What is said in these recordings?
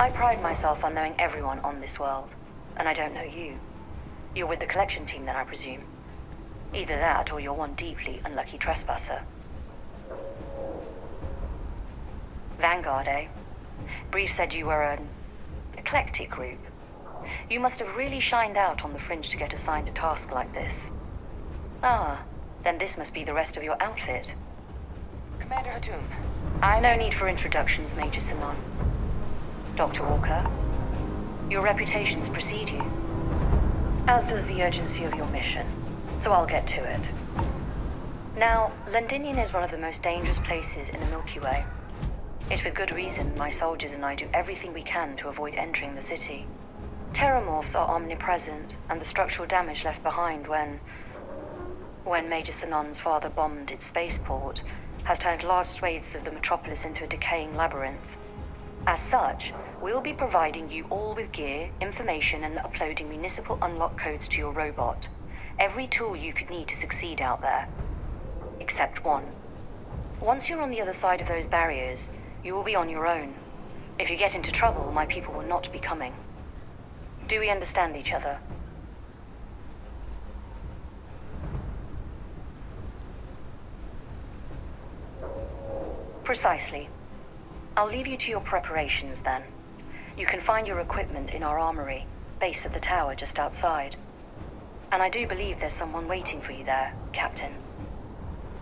I pride myself on knowing everyone on this world, and I don't know you. You're with the collection team then, I presume. Either that, or you're one deeply unlucky trespasser. Vanguard, eh? Brief said you were an eclectic group. You must have really shined out on the fringe to get assigned a task like this. Ah, then this must be the rest of your outfit. Commander Hatum. No need for introductions, Major Sanon. Dr. Walker, your reputations precede you, as does the urgency of your mission, so I'll get to it. Now, Londinian is one of the most dangerous places in the Milky Way. It's with good reason my soldiers and I do everything we can to avoid entering the city. Terramorphs are omnipresent, and the structural damage left behind when Major Sanon's father bombed its spaceport has turned large swathes of the metropolis into a decaying labyrinth. As such, we'll be providing you all with gear, information, and uploading municipal unlock codes to your robot. Every tool you could need to succeed out there. Except one. Once you're on the other side of those barriers, you will be on your own. If you get into trouble, my people will not be coming. Do we understand each other? Precisely. I'll leave you to your preparations then. You can find your equipment in our armory, base of the tower just outside. And I do believe there's someone waiting for you there, Captain.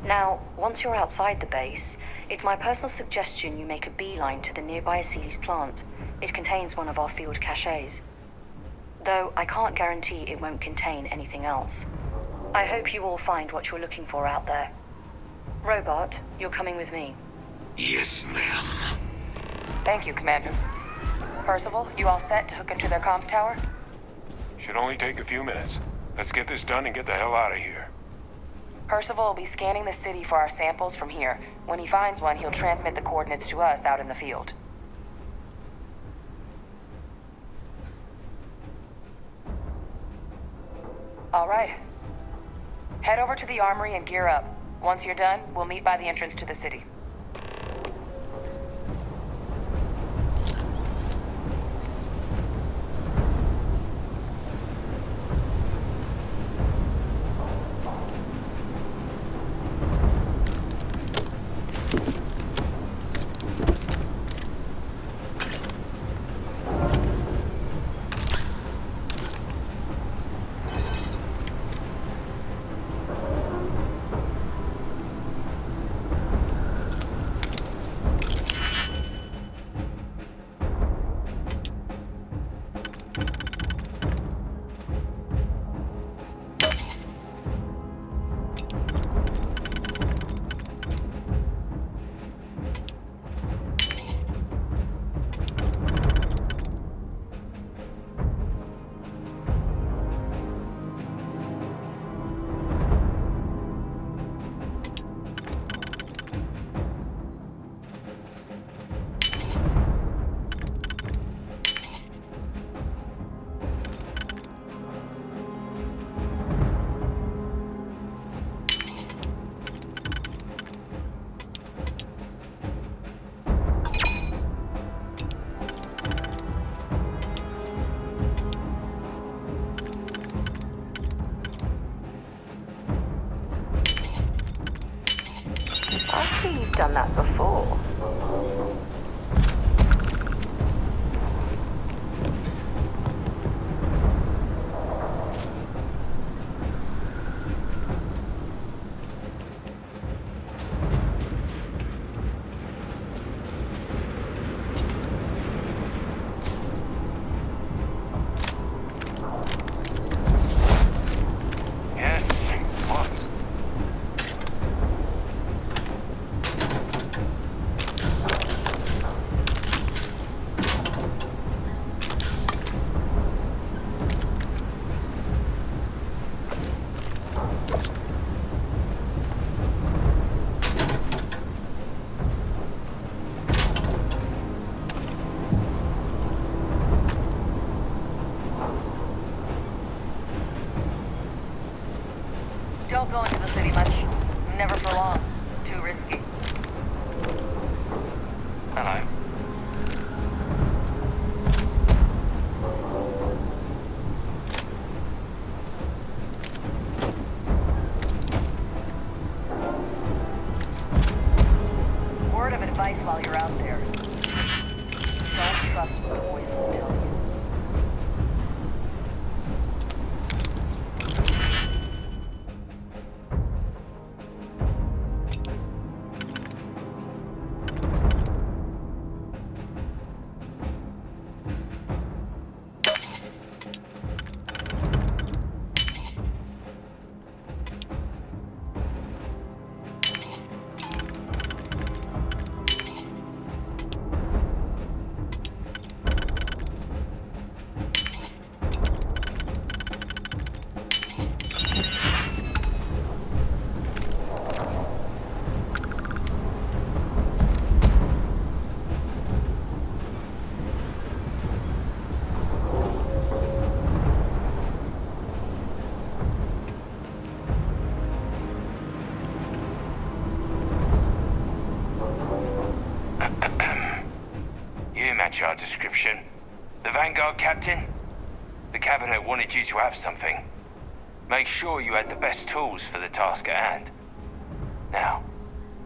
Now, once you're outside the base, it's my personal suggestion you make a beeline to the nearby Aceles plant. It contains one of our field caches. Though I can't guarantee it won't contain anything else. I hope you all find what you're looking for out there. Robot, you're coming with me. Yes, ma'am. Thank you, Commander. Percival, you all set to hook into their comms tower? Should only take a few minutes. Let's get this done and get the hell out of here. Percival will be scanning the city for our samples from here. When he finds one, he'll transmit the coordinates to us out in the field. All right. Head over to the armory and gear up. Once you're done, we'll meet by the entrance to the city. I see you've done that before. Don't go into the city much. Never for long. Too risky. Aye. advice while you're out there. Don't trust what the voices tell you. Match our description. The Vanguard captain? The cabinet wanted you to have something. Make sure you had the best tools for the task at hand. Now,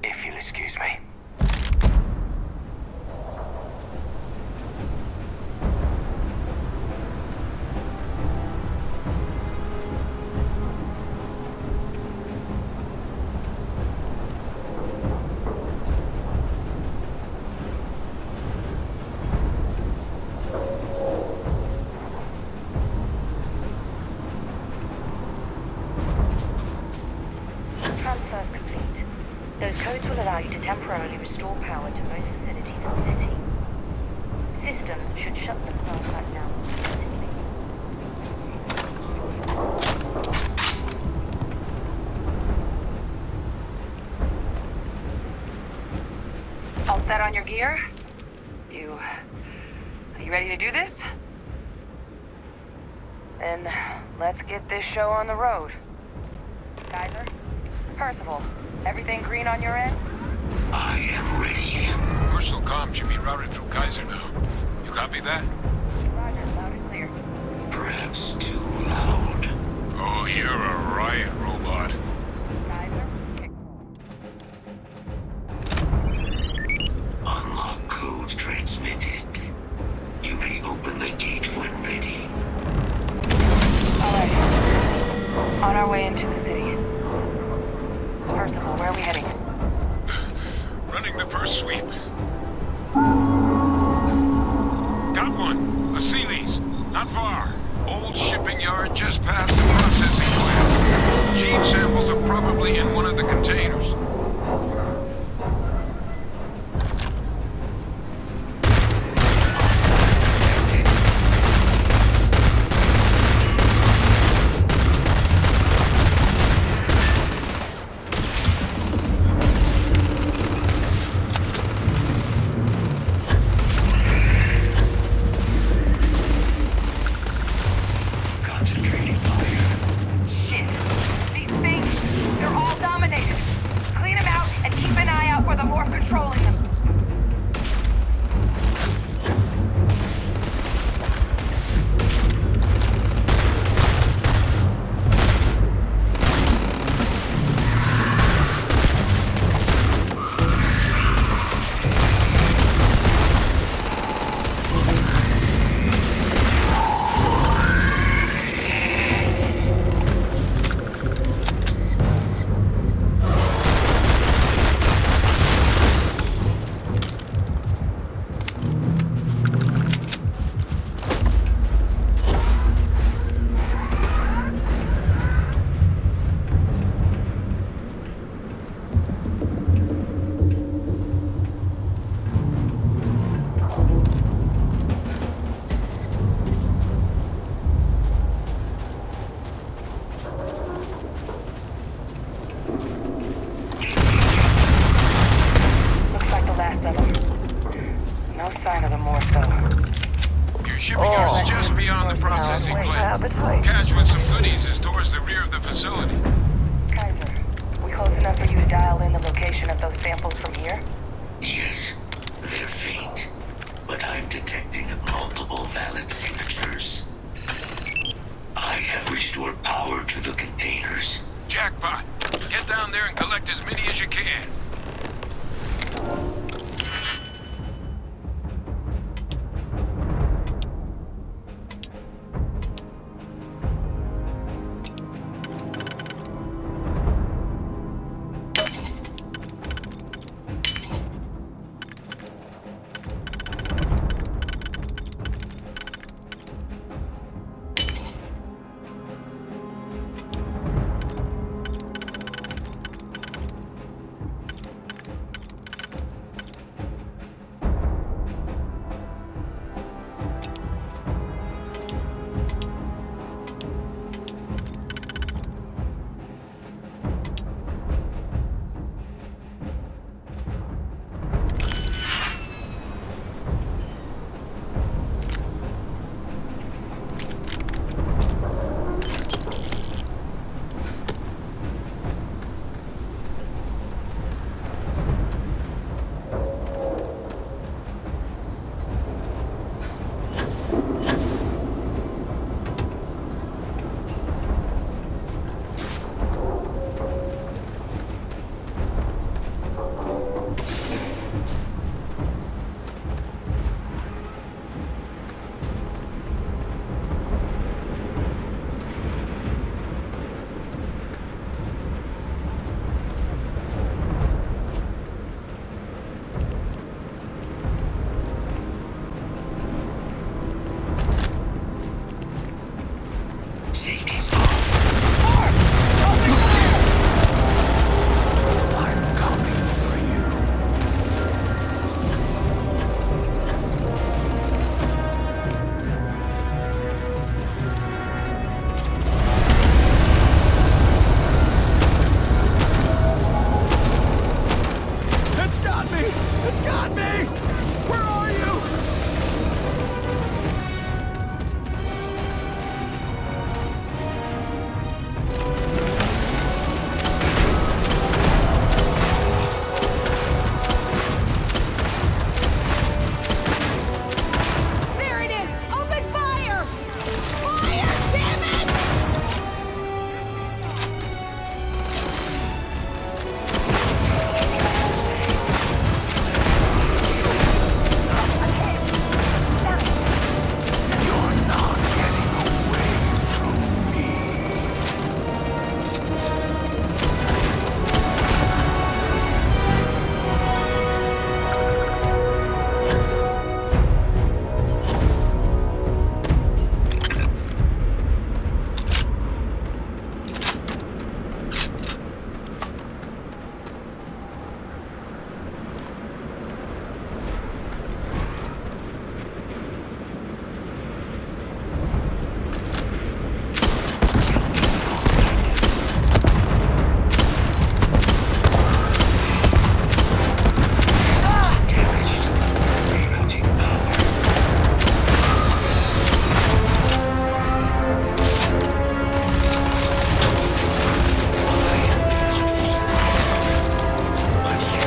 if you'll excuse me. Transfers complete. Those codes will allow you to temporarily restore power to most facilities in the city. Systems should shut themselves back down automatically. All set on your gear? Are you ready to do this? Then let's get this show on the road. Kaiser? Percival, everything green on your ends? I am ready. Personal comm should be routed through Kaiser now. You copy that? Roger, loud and clear. Perhaps too loud. Oh, you're a riot robot. Kaiser? Unlock code transmitted. You may open the gate when ready. All right. On our way into the city. Percival, where are we heading? Running the first sweep. Got one. A Sealy's. Not far. Old shipping yard just past the processing plant. Gene samples are probably in one of the containers. Concentrating fire. Shit. These things, they're all dominated. Clean them out and keep an eye out for the morph controlling them. No sign of the morph, though. Your shipping yard's just beyond the processing plant. Cache with some goodies is towards the rear of the facility. Kaiser, we close enough for you to dial in the location of those samples from here? Yes, they're faint, but I'm detecting multiple valid signatures. I have restored power to the containers. Jackpot. Get down there and collect as many as you can. got me! It's got me! Where are you? There it is! Open fire! Fire! Damn it! You're not getting away from me. Damaged. Rerouting power. But you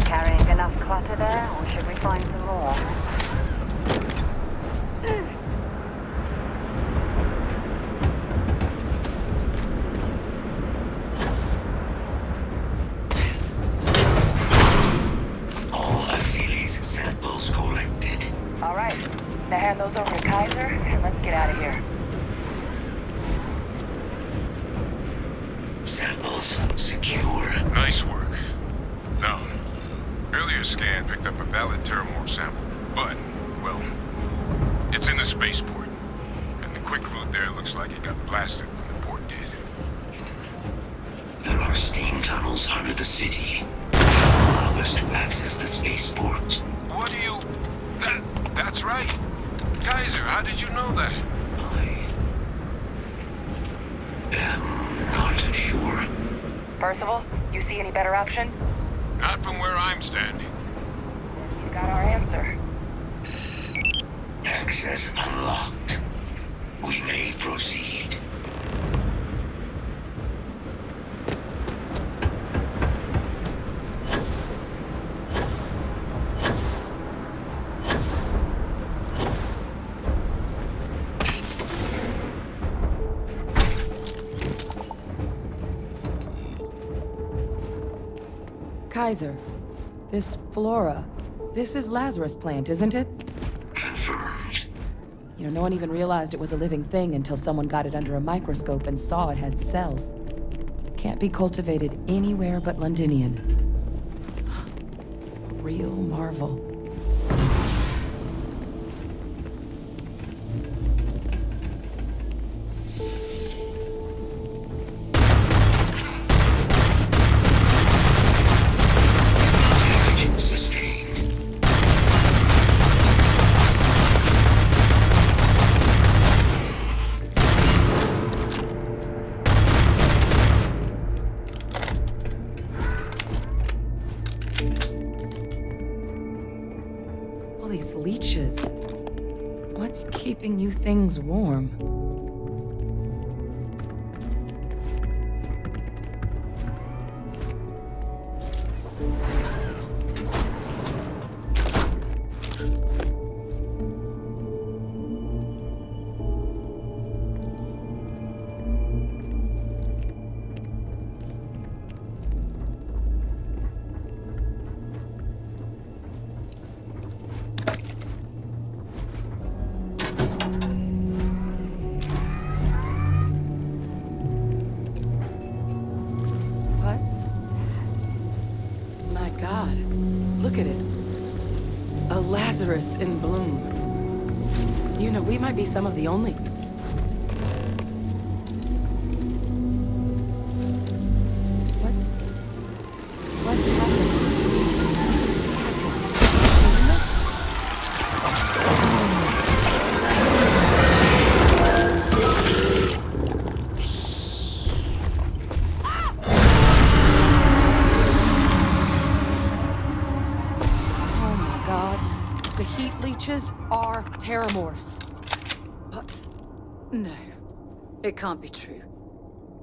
Carrying enough clutter there, or should we find some more? all Asili's samples collected. All right. Now hand those over to Kaiser, and let's get out of here. Samples secure. Nice work. Now, earlier scan picked up a valid terramorph sample, but, well, it's in the spaceport. And the quick route there looks like it got blasted when the port did. There are steam tunnels under the city. Allow us to access the spaceport. What do you... That's right. Kaiser, how did you know that? I am not sure. Percival, you see any better option? Not from where I'm standing. You got our answer. Access unlocked. We may proceed. Kaiser, this flora, this is Lazarus plant, isn't it? No one even realized it was a living thing until someone got it under a microscope and saw it had cells. Can't be cultivated anywhere but Londinian. Real marvel. Damage sustained. All these leeches. What's keeping you things warm? What's... My God, look at it. A Lazarus in bloom. We might be some of the only... What's happening? Captain, you seen this? Oh my God. The heat leeches are terramorphs. What? No. It can't be true.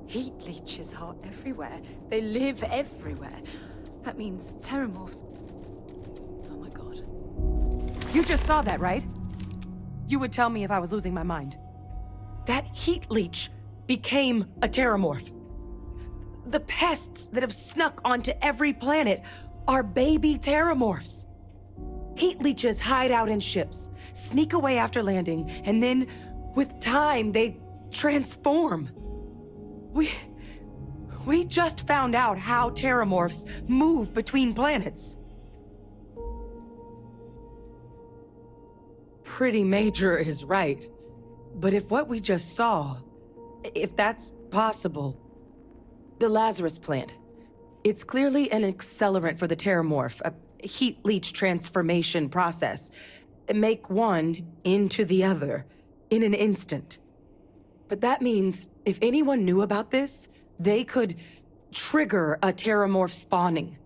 Heat leeches are everywhere. They live everywhere. That means terramorphs. Oh my God. You just saw that, right? You would tell me if I was losing my mind. That heat leech became a terramorph. The pests that have snuck onto every planet are baby terramorphs. Heat leeches hide out in ships, sneak away after landing, and then, with time, they transform. We just found out how terramorphs move between planets. Pretty major is right. But if what we just saw, if that's possible, the Lazarus plant, it's clearly an accelerant for the terramorph, a heat leech transformation process. Make one into the other in an instant. But that means if anyone knew about this, they could trigger a terramorph spawning.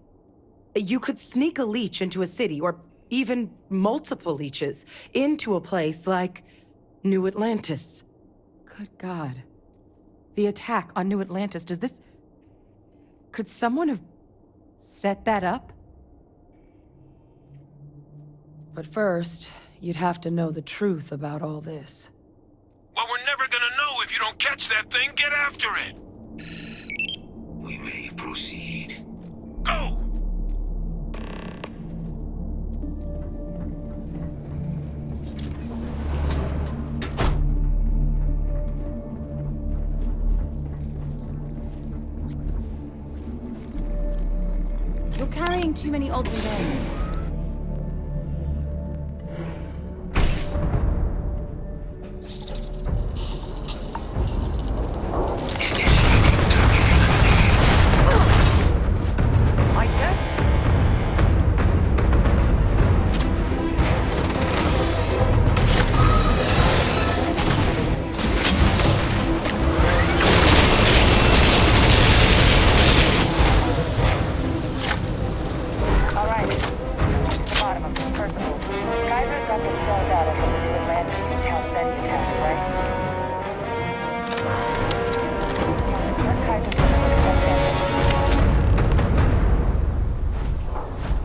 You could sneak a leech into a city, or even multiple leeches, into a place like New Atlantis. Good God. The attack on New Atlantis, does this... Could someone have set that up? But first, you'd have to know the truth about all this. Well, we're never gonna know if you don't catch that thing. Get after it. We may proceed. Go! You're carrying too many odds and ends.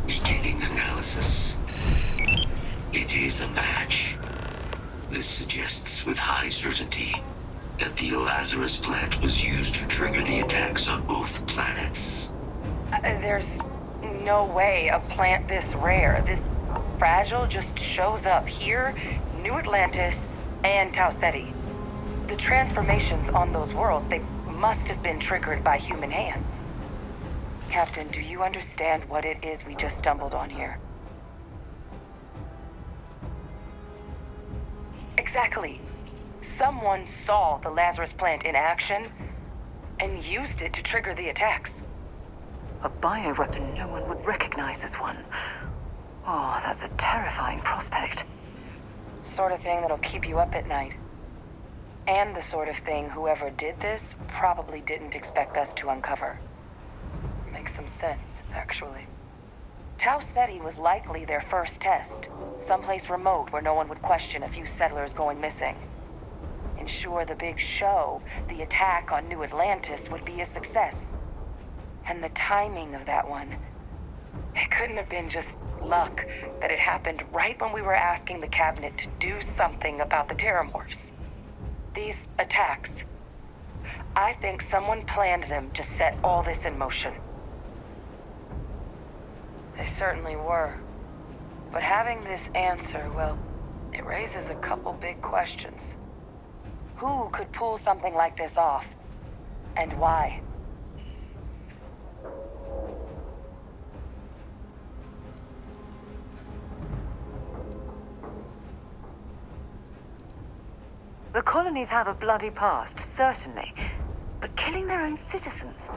Beginning analysis. It is a match. This suggests with high certainty that the Lazarus plant was used to trigger the attacks on both planets. There's no way a plant this rare, this fragile, just shows up here, New Atlantis, and Tau Ceti. The transformations on those worlds, they must have been triggered by human hands. Captain, do you understand what it is we just stumbled on here? Exactly. Someone saw the Lazarus plant in action and used it to trigger the attacks. A bioweapon no one would recognize as one. Oh, that's a terrifying prospect. Sort of thing that'll keep you up at night. And the sort of thing whoever did this probably didn't expect us to uncover. Makes some sense, actually. Tau Ceti was likely their first test. Someplace remote where no one would question a few settlers going missing. Ensure the big show, the attack on New Atlantis, would be a success. And the timing of that one, it couldn't have been just luck that it happened right when we were asking the cabinet to do something about the terramorphs. These attacks, I think someone planned them to set all this in motion. They certainly were. But having this answer, well, it raises a couple big questions. Who could pull something like this off? And why? The colonies have a bloody past, certainly. But killing their own citizens?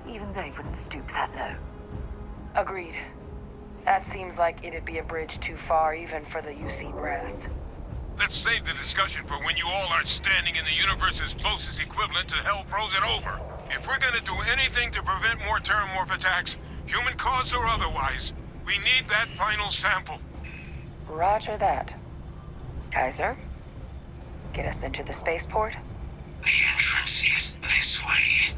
Even they wouldn't stoop that low. Agreed. That seems like it'd be a bridge too far even for the UC brass. Let's save the discussion for when you all aren't standing in the universe's closest equivalent to hell frozen over. If we're gonna do anything to prevent more terramorph attacks, human cause or otherwise, we need that final sample. Roger that. Kaiser, get us into the spaceport? The entrance is this way.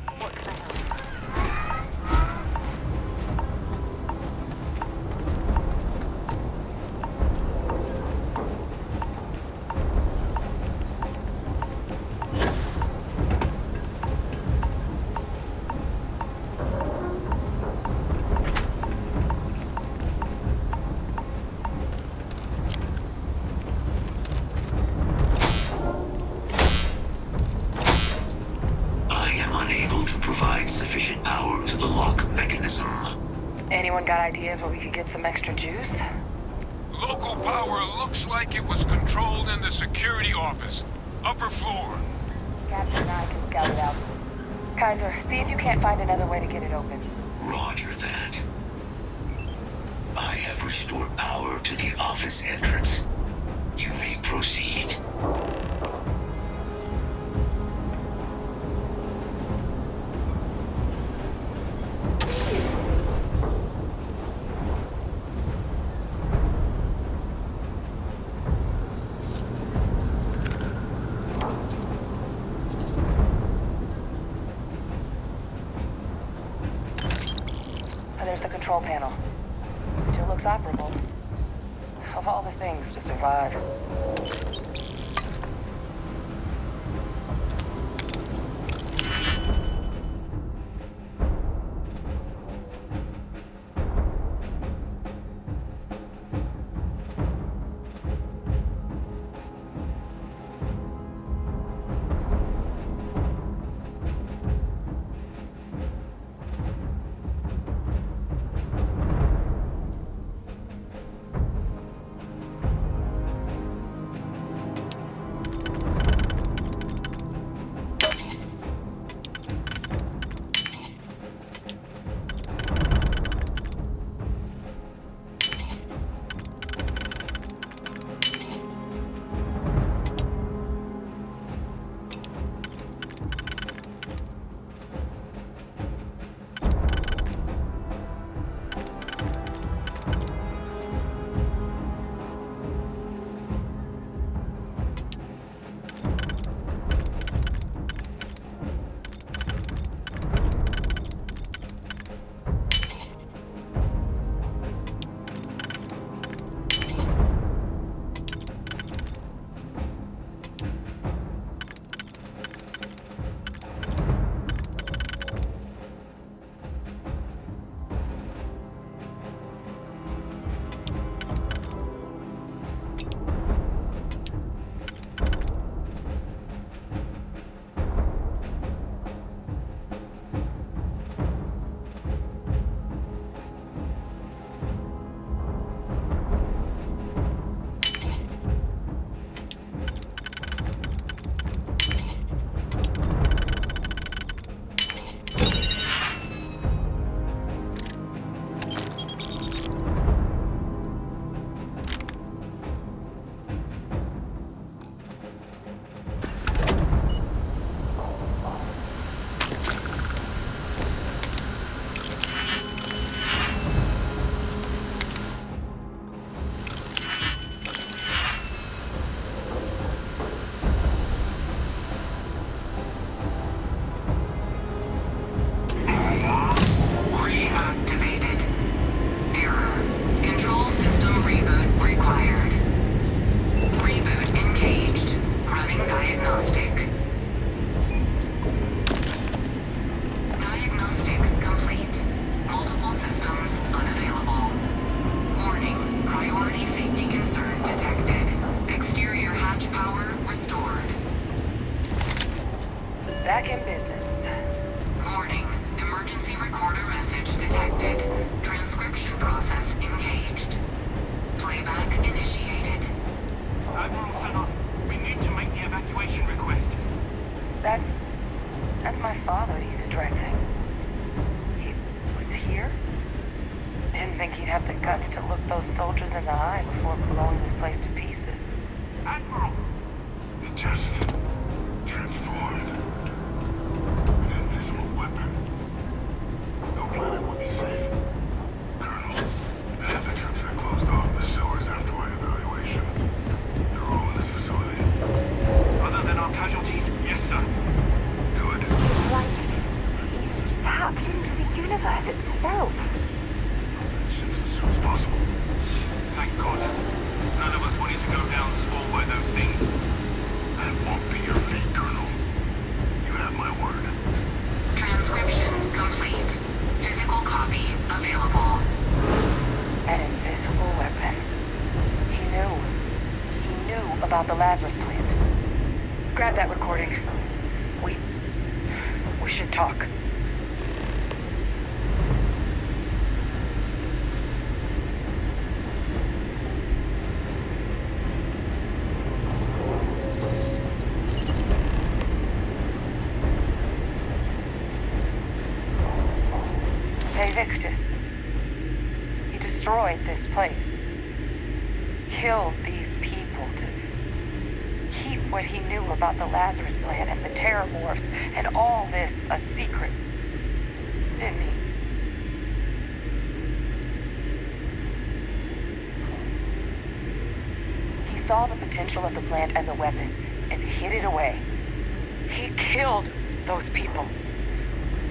Sufficient power to the lock mechanism. Anyone got ideas where we could get some extra juice? Local power looks like it was controlled in the security office. Upper floor. Captain and I can scout it out. Kaiser, see if you can't find another way to get it open. Roger that. I have restored power to the office entrance. You may proceed. There's the control panel. Still looks operable. Of all the things to survive. in business. Warning. Emergency recorder message detected. Transcription process engaged. Playback initiated. Admiral Senna, we need to make the evacuation request. That's my father he's addressing. He was here? Didn't think he'd have the guts to look those soldiers in the eye before blowing this place to pieces. Admiral! It just transformed. An invisible weapon. No planet would be safe. Colonel, the troops that closed off the sewers after my evaluation. They're all in this facility. Other than our casualties, yes, sir. Good. Like, you've tapped into the universe itself. I'll send ships as soon as possible. Thank God. None of us wanted to go down swole by those things. That won't be your fate, Colonel. You have my word. Transcription complete. Physical copy available. An invisible weapon. He knew about the Lazarus plant. Grab that recording. We should talk. Victus. He destroyed this place. Killed these people to keep what he knew about the Lazarus plant and the Terramorphs and all this a secret. Didn't he? He saw the potential of the plant as a weapon and hid it away. He killed those people.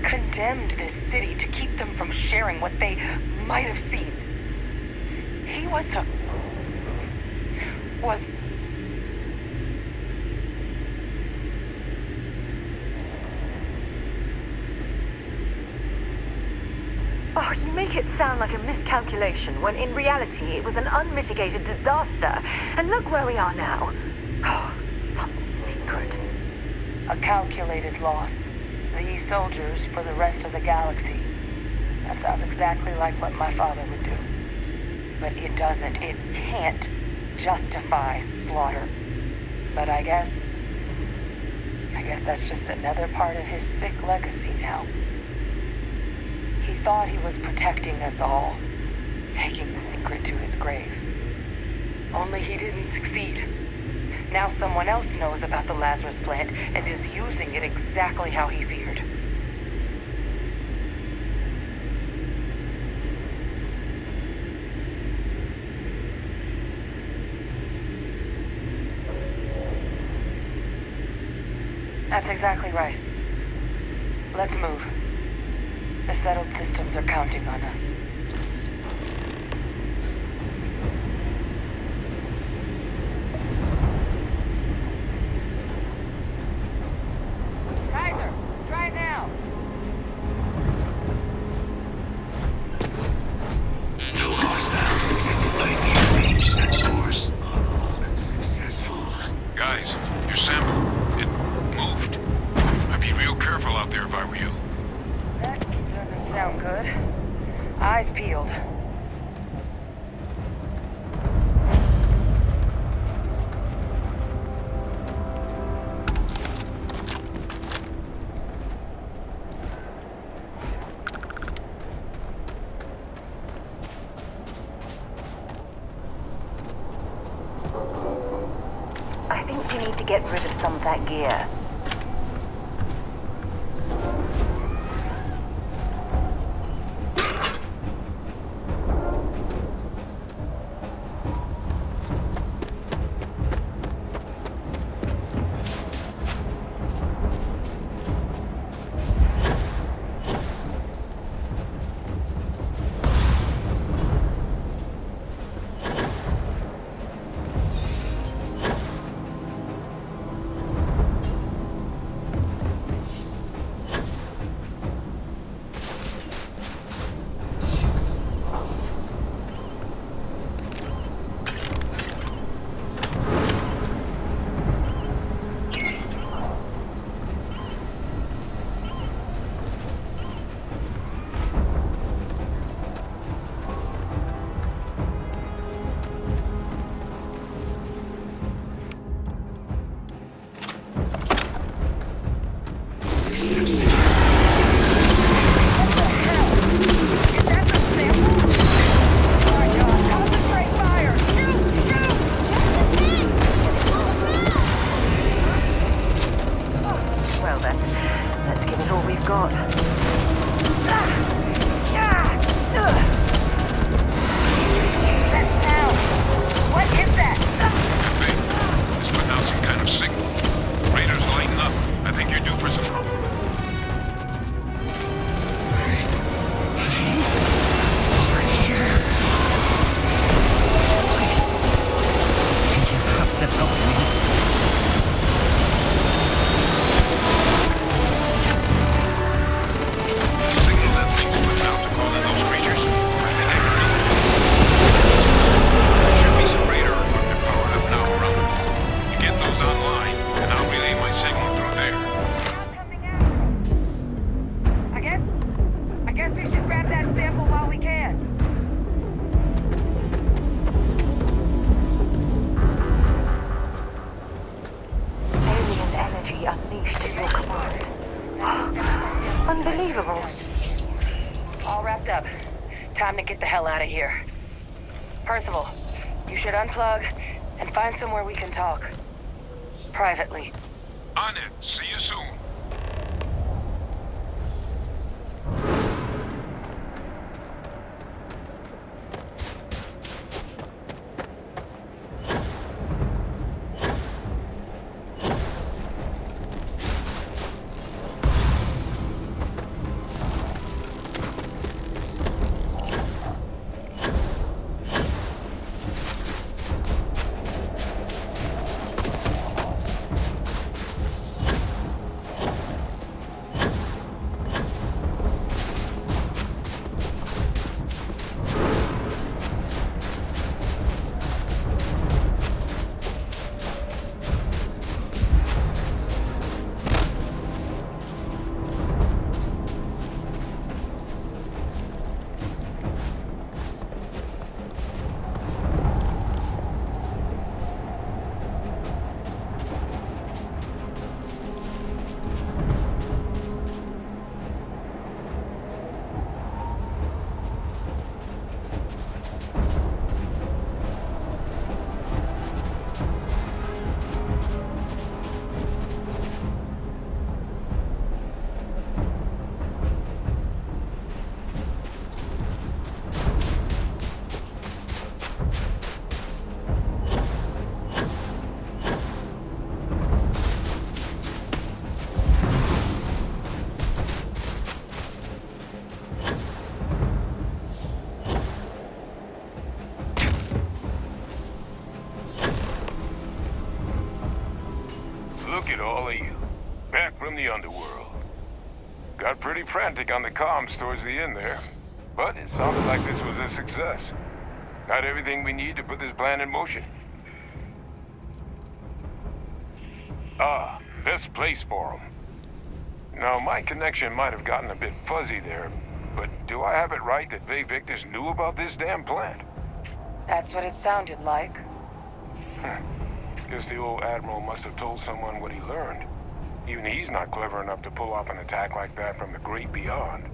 Condemned this city to keep them from sharing what they might have seen. He was Oh, you make it sound like a miscalculation, when in reality it was an unmitigated disaster. And look where we are now. Oh, some secret. a calculated loss. These soldiers for the rest of the galaxy. That sounds exactly like what my father would do. But it doesn't, it can't justify slaughter. But I guess that's just another part of his sick legacy now. He thought he was protecting us all, taking the secret to his grave. Only he didn't succeed. Now someone else knows about the Lazarus plant and is using it exactly how he feared. That's exactly right. Let's move. The settled systems are counting on us. Kaiser, try it now. No hostiles detected by near-range sensors. All successful. Guys, your sample, it moved. I'd be real careful out there if I were you. That doesn't sound good. Eyes peeled. I think you need to get rid of some of that gear. Unbelievable. All wrapped up. Time to get the hell out of here. Percival, you should unplug and find somewhere we can talk. Privately. On it. See you soon. Look at all of you. Back from the underworld. Got pretty frantic on the comms towards the end there. But it sounded like this was a success. Got everything we need to put this plan in motion. Ah, best place for them. Now, my connection might have gotten a bit fuzzy there, but do I have it right that Vay Victus knew about this damn plant? That's what it sounded like. Guess the old Admiral must have told someone what he learned. Even he's not clever enough to pull off an attack like that from the great beyond.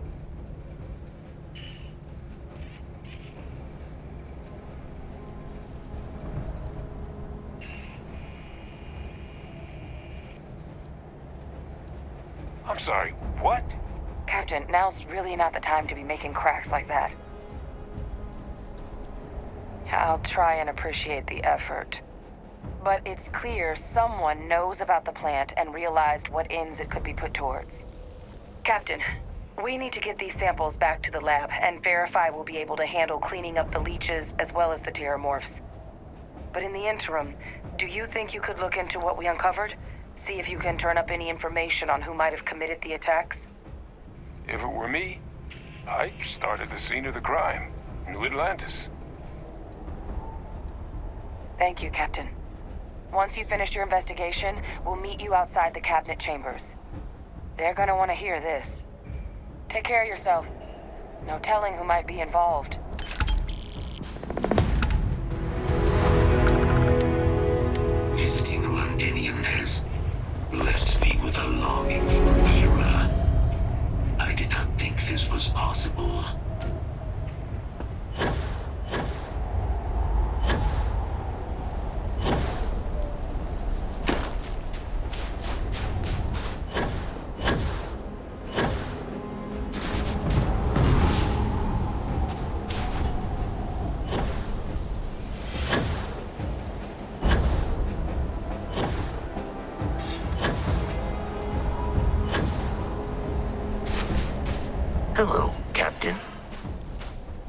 I'm sorry, what? Captain, now's really not the time to be making cracks like that. I'll try and appreciate the effort. But it's clear someone knows about the plant and realized what ends it could be put towards. Captain, we need to get these samples back to the lab and verify we'll be able to handle cleaning up the leeches as well as the terramorphs. But in the interim, do you think you could look into what we uncovered? See if you can turn up any information on who might have committed the attacks? If it were me, I'd start at the scene of the crime. New Atlantis. Thank you, Captain. Once you've finished your investigation, we'll meet you outside the cabinet chambers. They're gonna want to hear this. Take care of yourself. No telling who might be involved. Visiting a Londinian has left me with a longing for Mira. I did not think this was possible. Hello, Captain.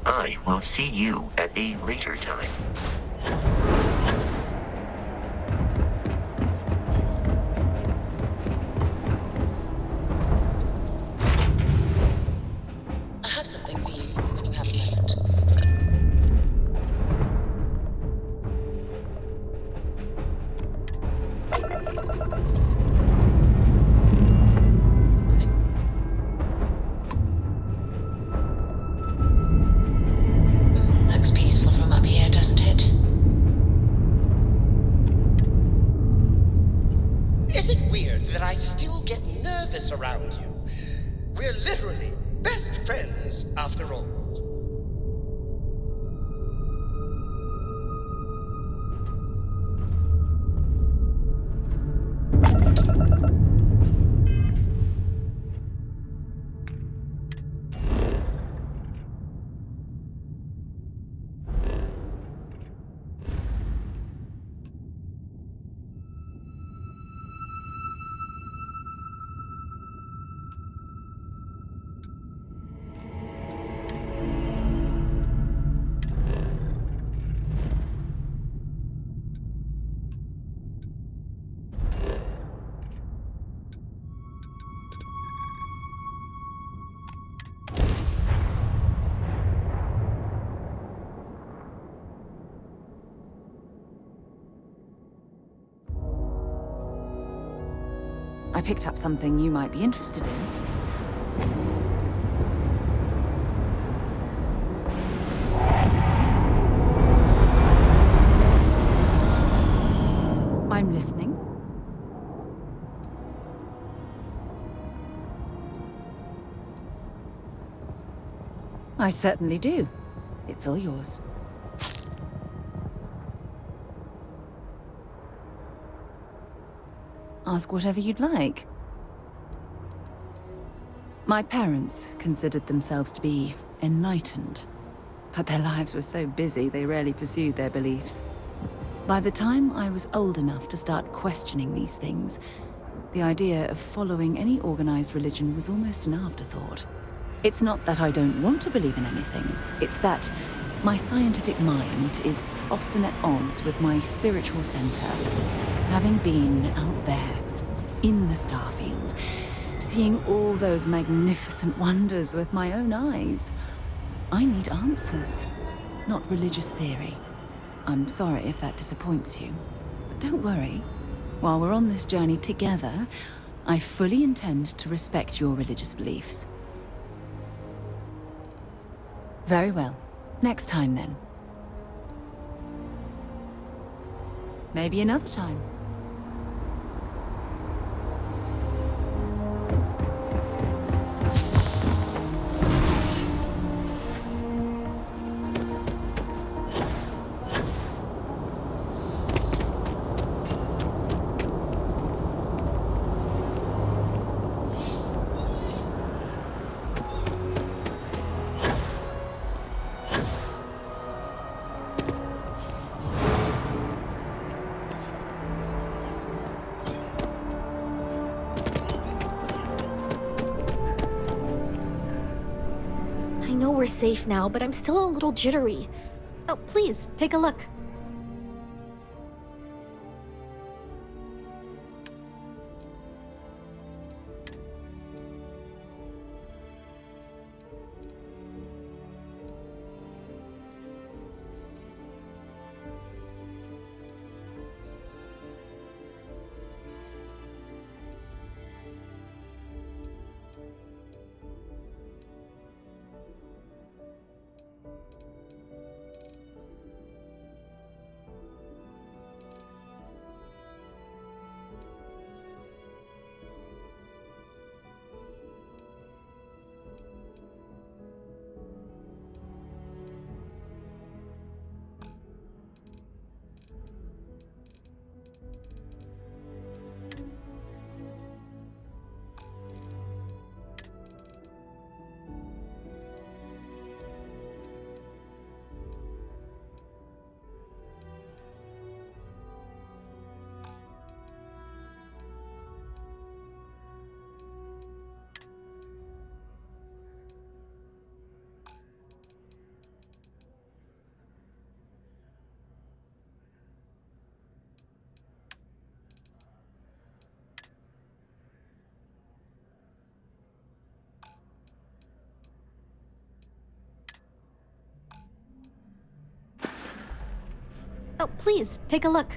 I will see you at a later time. I have something for you when you have a moment. Looks peaceful from up here, doesn't it? Is it weird that I still get nervous around you? We're literally best friends after all. I picked up something you might be interested in. I'm listening. I certainly do. It's all yours. Ask whatever you'd like. My parents considered themselves to be enlightened, but their lives were so busy they rarely pursued their beliefs. By the time I was old enough to start questioning these things, the idea of following any organized religion was almost an afterthought. It's not that I don't want to believe in anything, it's that my scientific mind is often at odds with my spiritual center. Having been out there, in the Starfield, seeing all those magnificent wonders with my own eyes, I need answers, not religious theory. I'm sorry if that disappoints you, but don't worry. While we're on this journey together, I fully intend to respect your religious beliefs. Very well. Next time, then. Maybe another time. I know we're safe now, but I'm still a little jittery. Oh, please, take a look. Oh, please, take a look.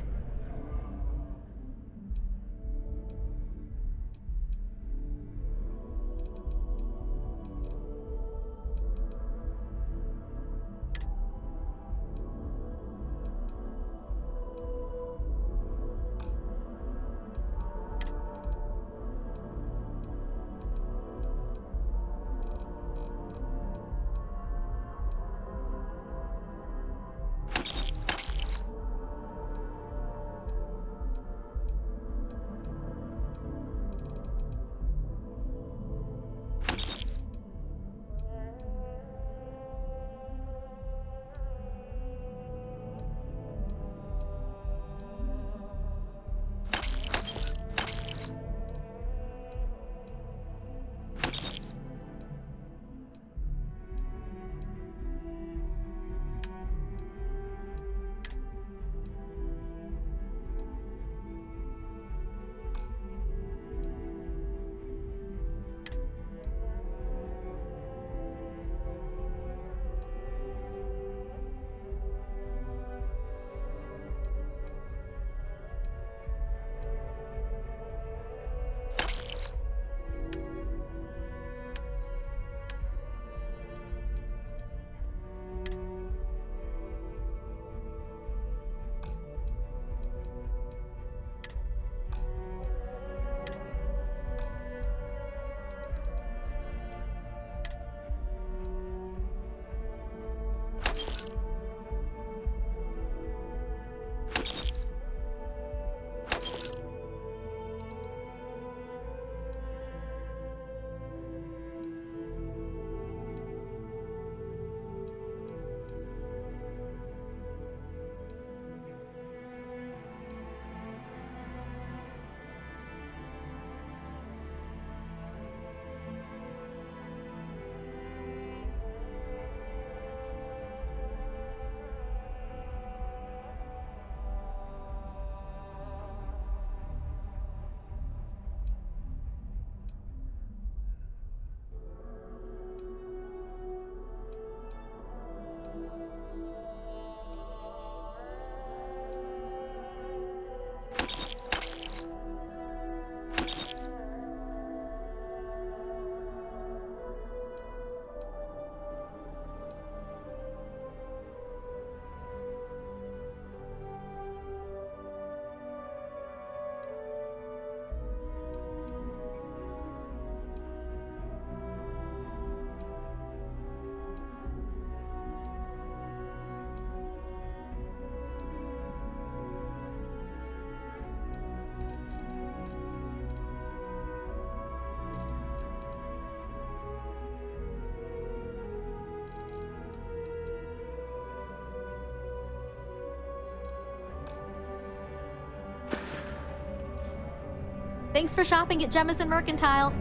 Thanks for shopping at Jemison Mercantile.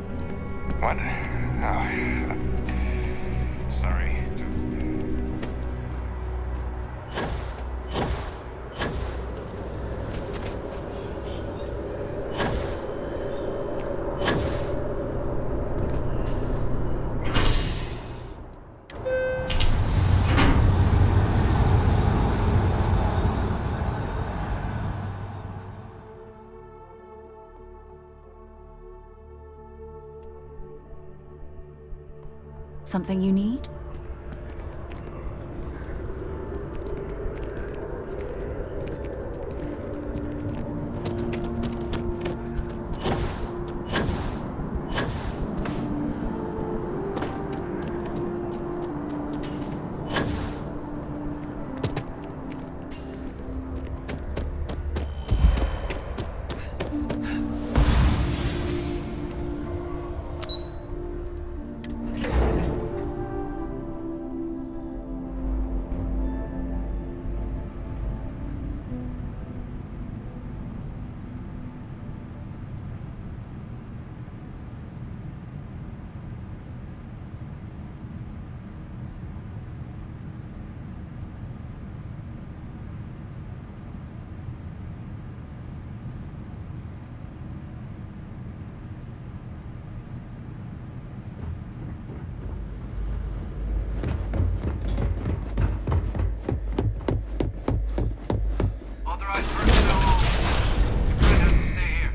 What? Oh, sorry. Something you need? Authorized personnel only. Everyone has to stay here.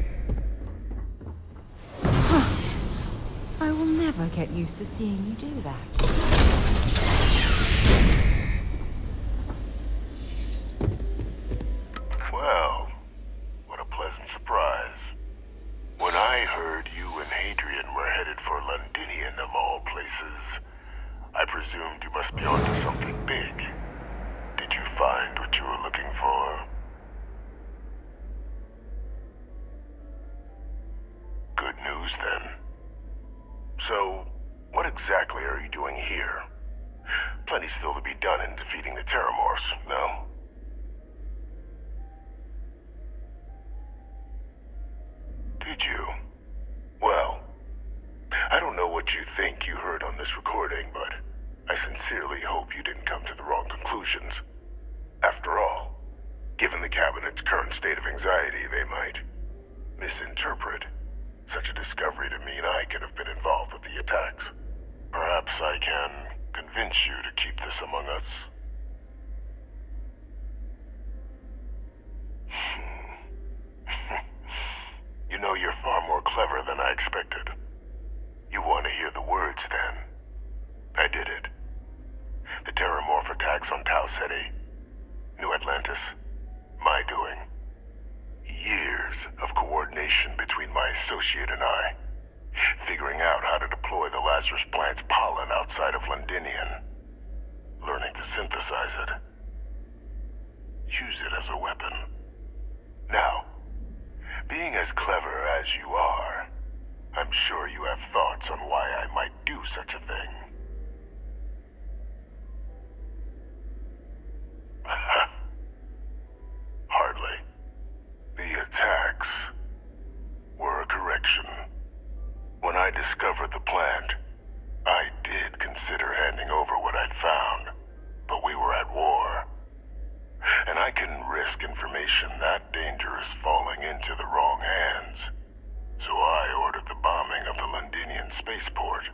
I will never get used to seeing you do that. Well, what a pleasant surprise. When I heard you and Hadrian were headed for Londinian of all places, I presumed you must be onto something big. Did you find what you were looking for? Good news, then. So, what exactly are you doing here? Plenty still to be done in defeating the Terramorphs, no? Did you? Well, I don't know what you think you heard on this recording, but I sincerely hope you didn't come to the wrong conclusions. After all, given the Cabinet's current state of anxiety, they might misinterpret such a discovery to mean I could have been involved with the attacks. Perhaps I can convince you to keep this among us. You know, you're far more clever than I expected. You want to hear the words, then? I did it. The Terramorph attacks on Tau Ceti, New Atlantis, my doing. Years of coordination between my associate and I, figuring out how to deploy the Lazarus plant's pollen outside of Londinian, learning to synthesize it, use it as a weapon. Now, being as clever as you are, I'm sure you have thoughts on why I might do such a thing. Hardly. The attacks were a correction. When I discovered the plant, I did consider handing over what I'd found, but we were at war. And I couldn't risk information that dangerous falling into the wrong hands. So I ordered the bombing of the Londinian spaceport,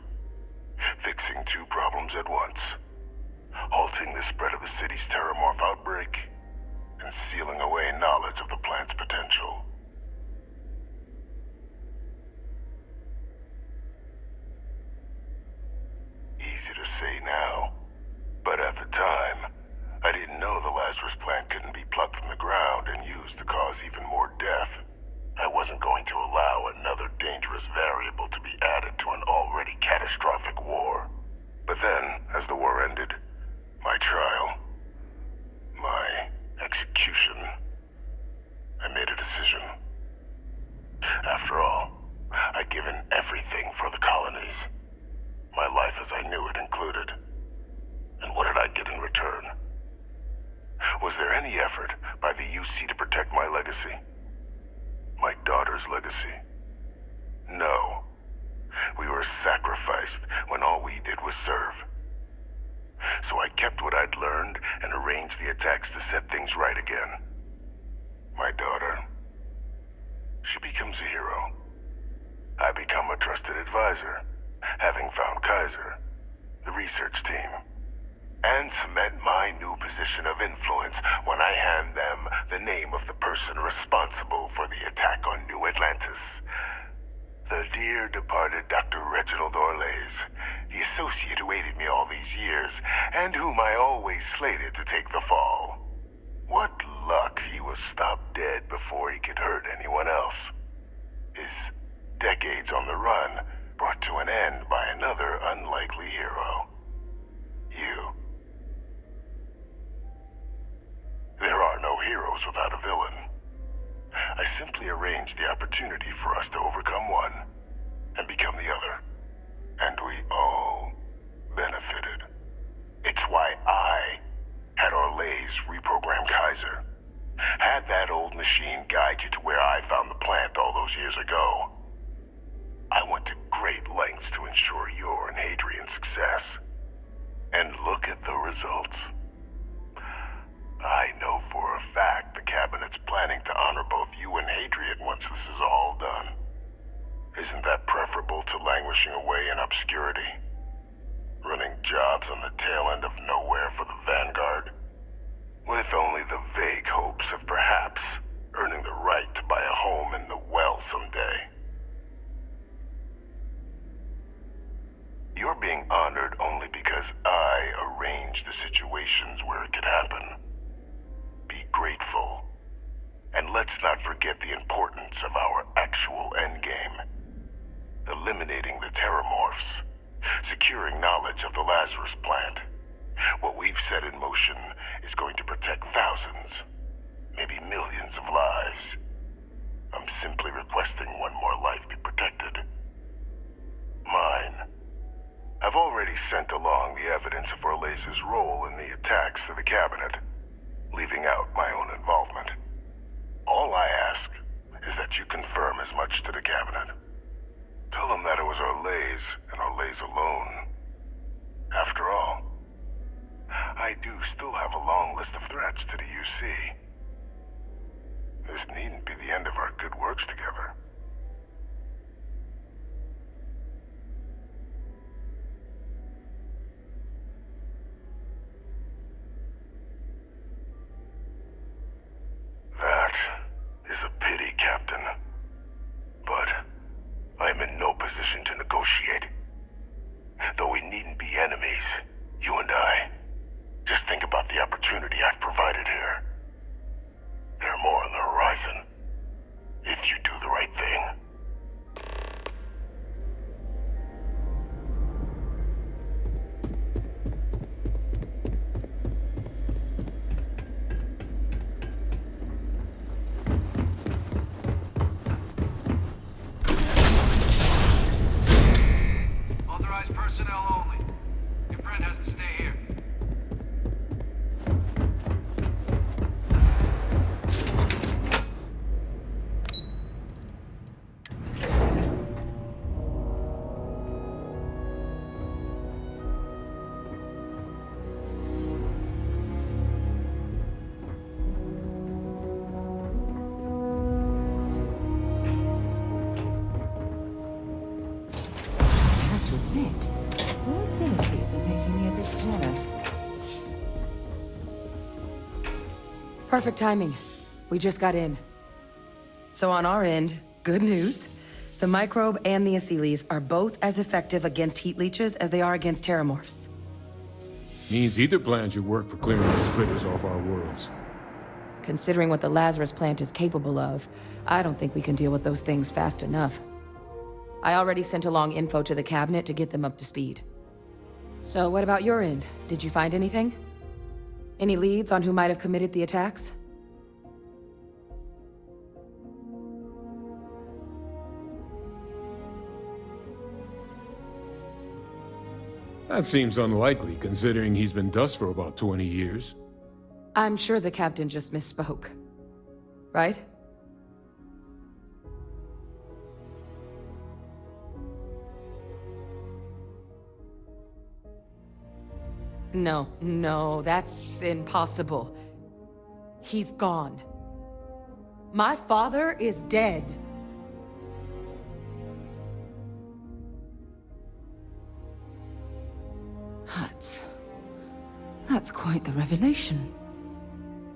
fixing two problems at once: halting the spread of the city's Terramorph outbreak, and sealing away knowledge of the plant's potential. Easy to say now, but at the time, I didn't know the Lazarus plant couldn't be plucked from the ground and used to cause even more death. I wasn't going to allow another dangerous variable to be added to an already catastrophic war. But then, as the war ended, my trial, my execution, I made a decision. After all, I'd given everything for the colonies. My life as I knew it included. And what did I get in return? Was there any effort by the UC to protect my legacy? My daughter's legacy? No. We were sacrificed when all we did was serve. So I kept what I'd learned and arranged the attacks to set things right again. My daughter, she becomes a hero. I become a trusted advisor, having found Kaiser, the research team, and cement my new position of influence when I hand them the name of the person responsible for the attack on New Atlantis. The dear departed Dr. Reginald Orlays, the associate who aided me all these years, and whom I always slated to take the fall. What luck he was stopped dead before he could hurt anyone else. His decades on the run brought to an end by another unlikely hero. You. There are no heroes without a villain. I simply arranged the opportunity for us to overcome one and become the other. And we all benefited. It's why I had Orlays reprogram Kaiser. Had that old machine guide you to where I found the plant all those years ago. I went to great lengths to ensure your and Hadrian's success. And look at the results. I know for a fact the Cabinet's planning to honor both you and Hadrian once this is all done. Isn't that preferable to languishing away in obscurity? Running jobs on the tail end of nowhere for the Vanguard? With only the vague hopes of perhaps earning the right to buy a home in the well someday. You're being honored only because I arranged the situations where it could happen. Be grateful. And let's not forget the importance of our actual endgame. Eliminating the Terramorphs. Securing knowledge of the Lazarus plant. What we've set in motion is going to protect thousands, maybe millions of lives. I'm simply requesting one more life be protected. Mine. I've already sent along the evidence of Orlays' role in the attacks to the Cabinet, leaving out my own involvement. All I ask is that you confirm as much to the Cabinet. Tell them that it was Orlays and Orlays alone. After all, I do still have a long list of threats to the UC. This needn't be the end of our good works together. That is a pity, Captain. But I'm in no position to negotiate. Though we needn't be enemies, you and I. Just think about the opportunity I've provided here. There are more on the horizon. If you do the right thing. Authorized personnel only. Your friend has to stay here. Your abilities are making me a bit jealous. Perfect timing. We just got in. So on our end, good news. The microbe and the Asylees are both as effective against heat leeches as they are against Terramorphs. Means either plan should work for clearing these critters off our worlds. Considering what the Lazarus plant is capable of, I don't think we can deal with those things fast enough. I already sent along info to the Cabinet to get them up to speed. So what about your end? Did you find anything? Any leads on who might have committed the attacks? That seems unlikely, considering he's been dust for about 20 years. I'm sure the Captain just misspoke. Right? No, that's impossible. He's gone. My father is dead. That's quite the revelation.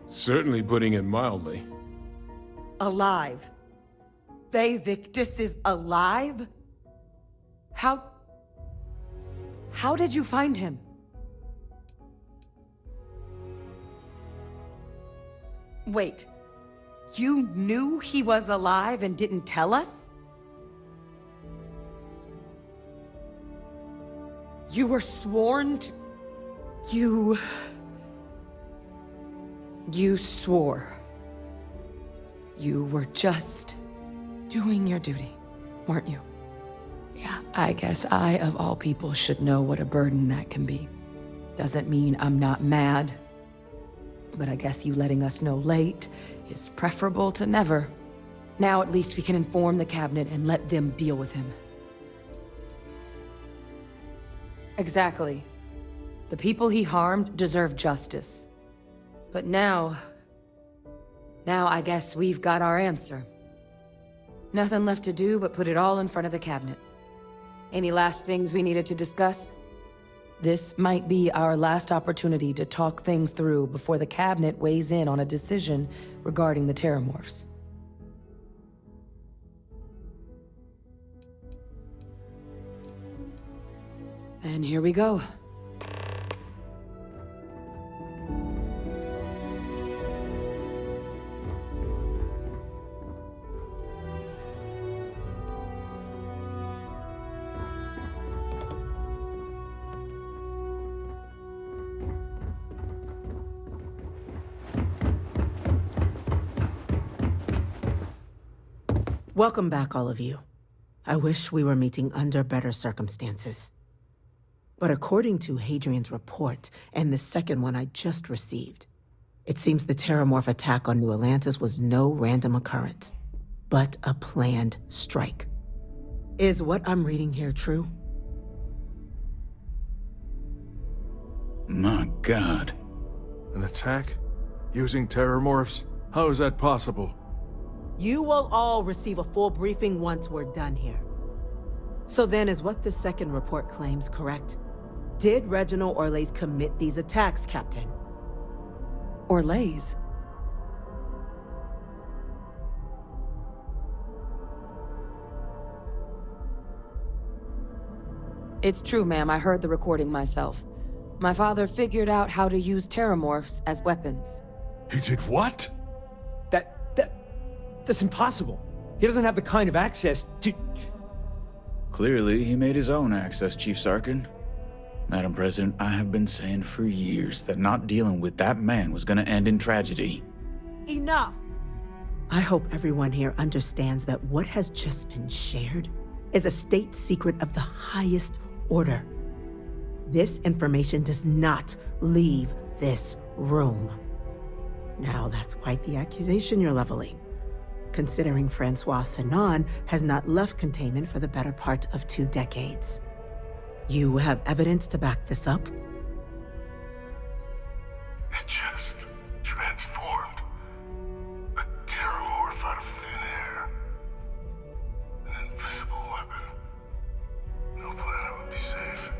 Certainly putting it mildly. Alive. Vae Victus is alive? How did you find him? Wait. You knew he was alive and didn't tell us? You were sworn to... You swore. You were just doing your duty, weren't you? Yeah, I guess I, of all people, should know what a burden that can be. Doesn't mean I'm not mad, but I guess you letting us know late is preferable to never. Now at least we can inform the cabinet and let them deal with him. Exactly. The people he harmed deserve justice. But now I guess we've got our answer. Nothing left to do but put it all in front of the cabinet. Any last things we needed to discuss? This might be our last opportunity to talk things through before the cabinet weighs in on a decision regarding the Terramorphs. And here we go. Welcome back, all of you. I wish we were meeting under better circumstances. But according to Hadrian's report, and the second one I just received, it seems the Terramorph attack on New Atlantis was no random occurrence, but a planned strike. Is what I'm reading here true? My God. An attack? Using Terramorphs? How is that possible? You will all receive a full briefing once we're done here. So then, is what the second report claims correct? Did Reginald Orlays commit these attacks, Captain? Orlays? It's true, ma'am. I heard the recording myself. My father figured out how to use Terramorphs as weapons. He did what? That's impossible. He doesn't have the kind of access to... Clearly, he made his own access, Chief Sarkin. Madam President, I have been saying for years that not dealing with that man was gonna end in tragedy. Enough! I hope everyone here understands that what has just been shared is a state secret of the highest order. This information does not leave this room. Now, that's quite the accusation you're leveling, considering Francois Sinon has not left containment for the better part of 2 decades. You have evidence to back this up? It just transformed. A Terramorph out of thin air. An invisible weapon. No planet would be safe.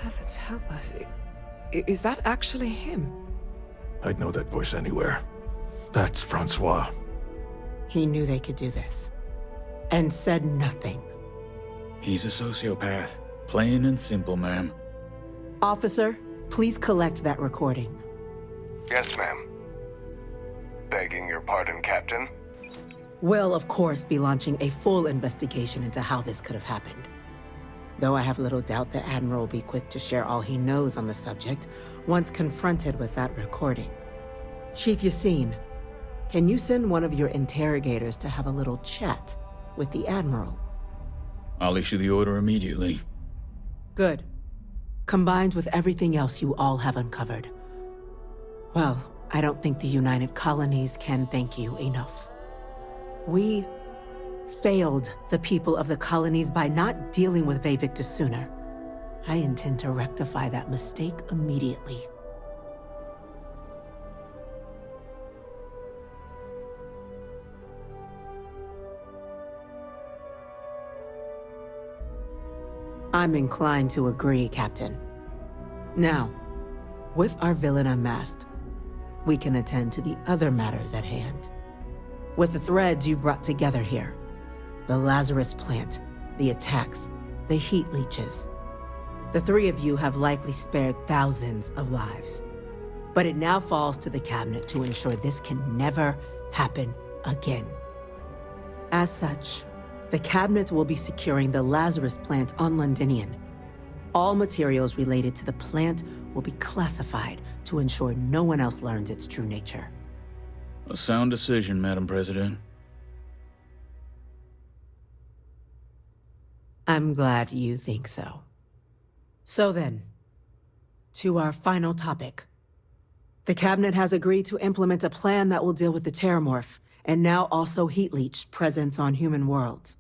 Heavens help us. Is that actually him? I'd know that voice anywhere. That's Francois. He knew they could do this, and said nothing. He's a sociopath. Plain and simple, ma'am. Officer, please collect that recording. Yes, ma'am. Begging your pardon, Captain. We'll, of course, be launching a full investigation into how this could have happened. Though I have little doubt the Admiral will be quick to share all he knows on the subject once confronted with that recording. Chief Yassine, can you send one of your interrogators to have a little chat with the Admiral? I'll issue the order immediately. Good. Combined with everything else you all have uncovered. Well, I don't think the United Colonies can thank you enough. We failed the people of the colonies by not dealing with Vae Victus sooner. I intend to rectify that mistake immediately. I'm inclined to agree, Captain. Now, with our villain unmasked, we can attend to the other matters at hand. With the threads you've brought together here, the Lazarus plant, the attacks, the heat leeches, the three of you have likely spared thousands of lives. But it now falls to the Cabinet to ensure this can never happen again. As such, the Cabinet will be securing the Lazarus plant on Londinian. All materials related to the plant will be classified to ensure no one else learns its true nature. A sound decision, Madam President. I'm glad you think so. So then, to our final topic. The Cabinet has agreed to implement a plan that will deal with the Terramorph, and now also Heat Leech presence on human worlds.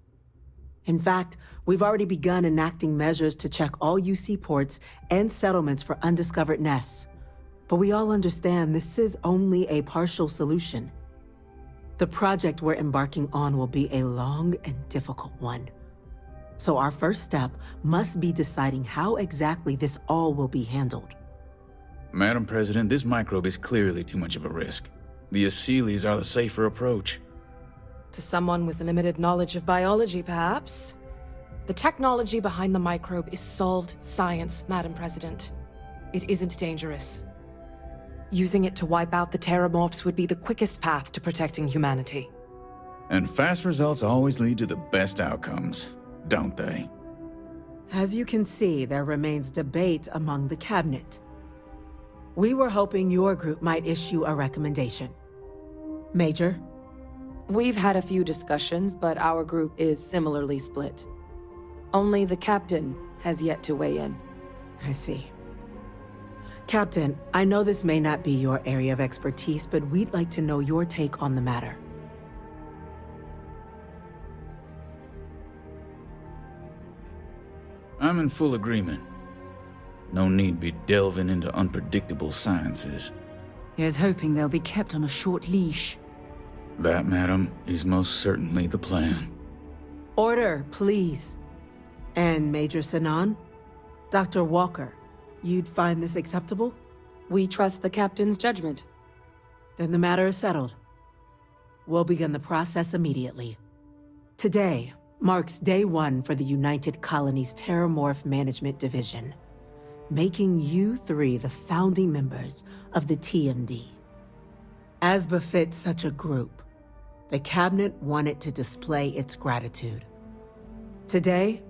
In fact, we've already begun enacting measures to check all UC ports and settlements for undiscovered nests. But we all understand this is only a partial solution. The project we're embarking on will be a long and difficult one. So our first step must be deciding how exactly this all will be handled. Madam President, this microbe is clearly too much of a risk. The Aseles are the safer approach. To someone with limited knowledge of biology, perhaps? The technology behind the microbe is solved science, Madam President. It isn't dangerous. Using it to wipe out the Terramorphs would be the quickest path to protecting humanity. And fast results always lead to the best outcomes, don't they? As you can see, there remains debate among the Cabinet. We were hoping your group might issue a recommendation. Major? We've had a few discussions, but our group is similarly split. Only the Captain has yet to weigh in. I see. Captain, I know this may not be your area of expertise, but we'd like to know your take on the matter. I'm in full agreement. No need be delving into unpredictable sciences. Here's hoping they'll be kept on a short leash. That, madam, is most certainly the plan. Order, please. And Major Sinan? Dr. Walker, you'd find this acceptable? We trust the Captain's judgment. Then the matter is settled. We'll begin the process immediately. Today marks day one for the United Colonies Terramorph Management Division, making you three the founding members of the TMD. As befits such a group, the Cabinet wanted to display its gratitude. Today,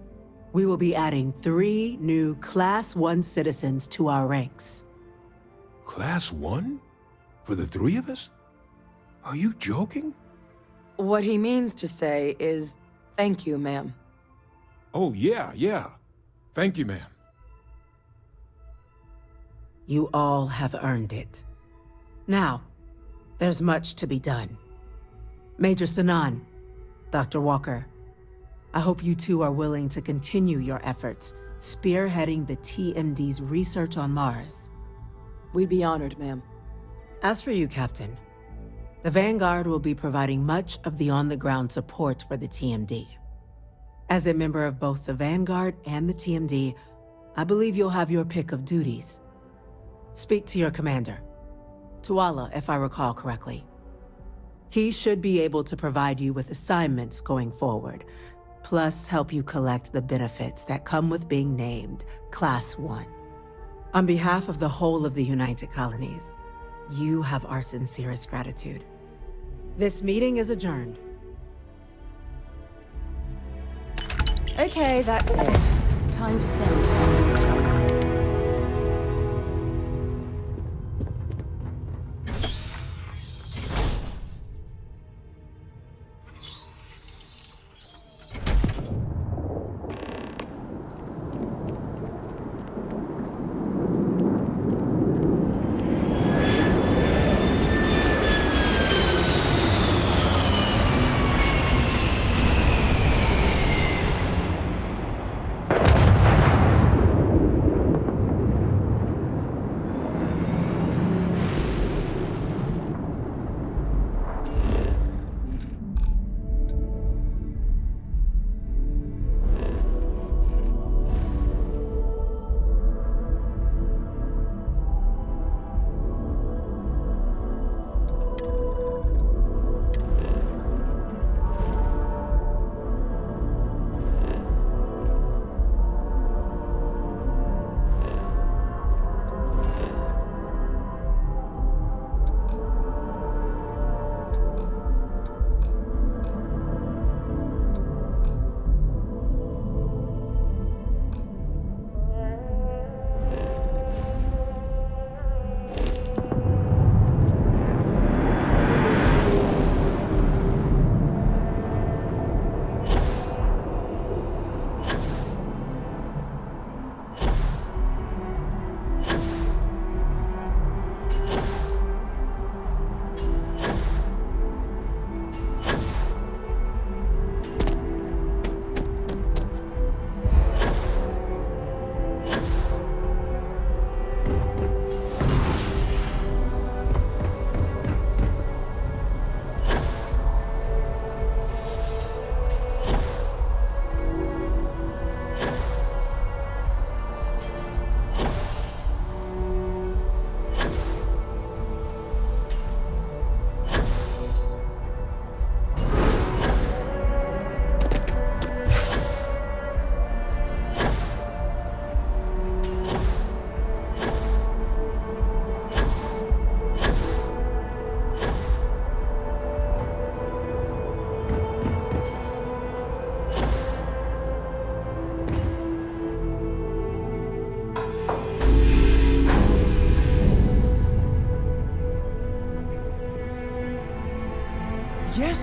we will be adding 3 new Class 1 citizens to our ranks. Class 1? For the 3 of us? Are you joking? What he means to say is, thank you, ma'am. Oh, yeah. Thank you, ma'am. You all have earned it. Now, there's much to be done. Major Sinan, Dr. Walker, I hope you two are willing to continue your efforts, spearheading the TMD's research on Mars. We'd be honored, ma'am. As for you, Captain, the Vanguard will be providing much of the on-the-ground support for the TMD. As a member of both the Vanguard and the TMD, I believe you'll have your pick of duties. Speak to your commander, Tuala, if I recall correctly. He should be able to provide you with assignments going forward, plus help you collect the benefits that come with being named Class 1. On behalf of the whole of the United Colonies, you have our sincerest gratitude. This meeting is adjourned. Okay, that's it. Time to send someone down.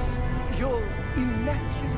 Bless your immaculateness.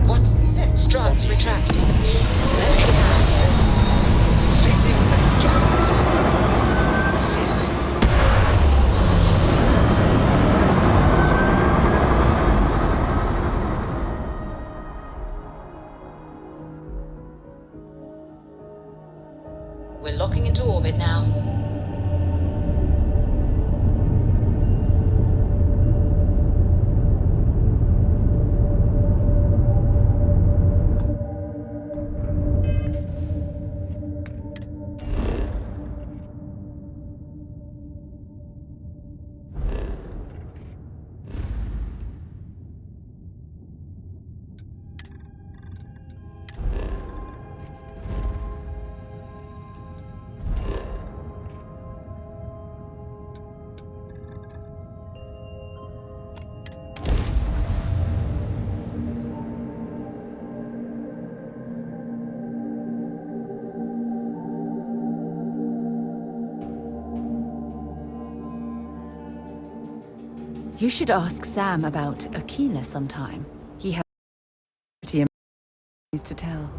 What's next? Strands retracting. Let me have you. Feeling the galaxy. We're locking into orbit now. You should ask Sam about Aquila sometime. He has to tell.